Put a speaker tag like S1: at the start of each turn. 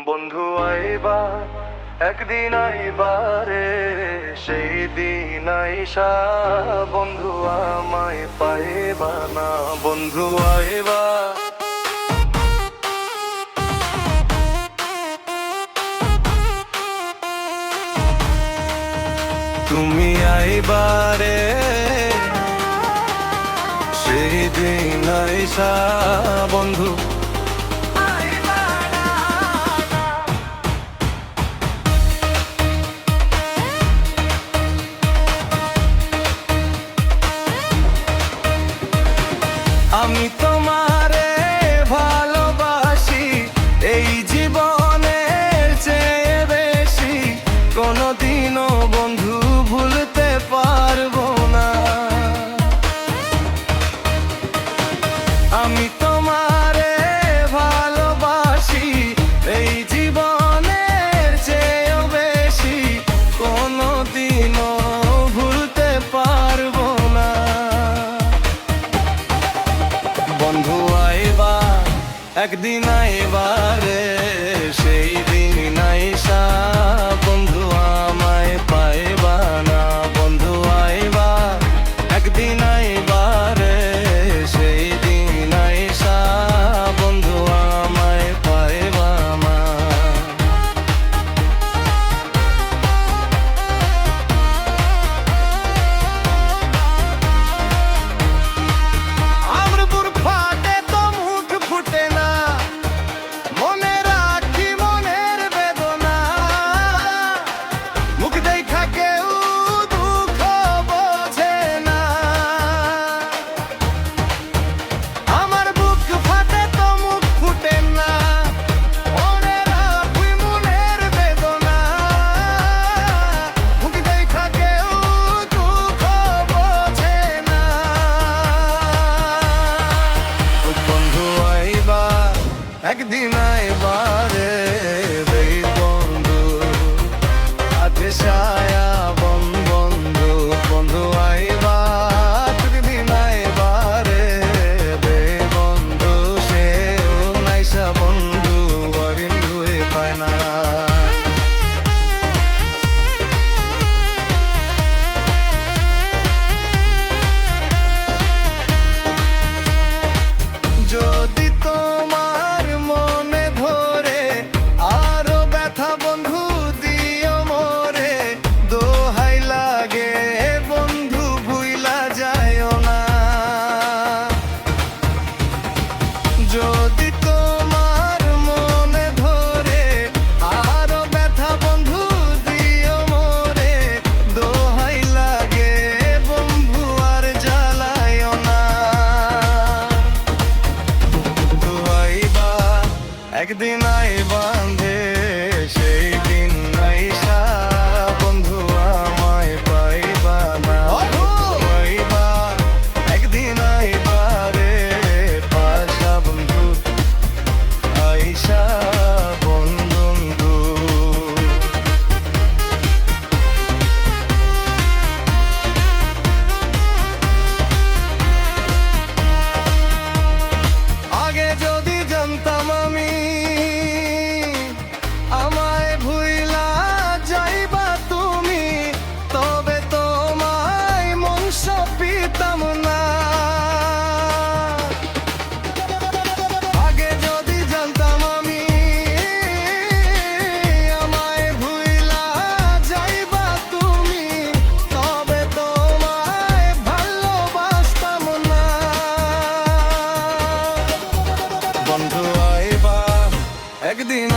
S1: বন্ধু আইবা একদিন আইবারে, সেই দিন আইসা বন্ধু আমায় পাইবা না। বন্ধু আইবা তুমি আইবারে, সেই দিন আইসা বন্ধু আমি তোমারে ভালোবাসি এই জীবনের চেয়ে বেশি, কোনোদিনও বন্ধু ভুলতে পারবো না। আমি তোমারে ভালোবাসি এই জীবনের চেয়েও বেশি, কোনোদিনও ভুলতে পারবো না। বন্ধু আইবা একদিন আইবারে, সেই দিন আইসা বন্ধু আমায় পাইবা না। বন্ধু আইবা একদিন আইবারে, সেই দিন আইসা বন্ধু আমায় পাইবা না। একদিন আইবারে বন্ধু, আছে ছায়া বন বন্ধু। বন্ধু আইবা একদিন আইবারে বন্ধু, সে নাইসা বন্ধু বন্ধু পায় না। যদি তোমার মনে ধরে আরো ব্যথা বন্ধু দিও মোরে, দোহাই লাগে বন্ধু ভুইলা যায়ও না। যদি তোমার মনে ধরে আরো ব্যথা বন্ধু দিও মোরে, দোহাই লাগে বন্ধু আর জ্বালায়ও না। একদিন আইবান্ধে, সেই দিন আইসা বন্ধু আমায় পাইবা না। আইবা একদিন আইবারে, পাশা বন্ধু আইসা বন্ধু। আগে যদি জানতাম আমি আমায় ভুইলা যাইবা তুমি, তবে তোমায় মন সপিতাম না। আগে যদি জানতাম আমি আমায় ভুইলা যাইবা তুমি, তবে তোমায় ভালোবাসতাম না। বন্ধু আইবা একদিন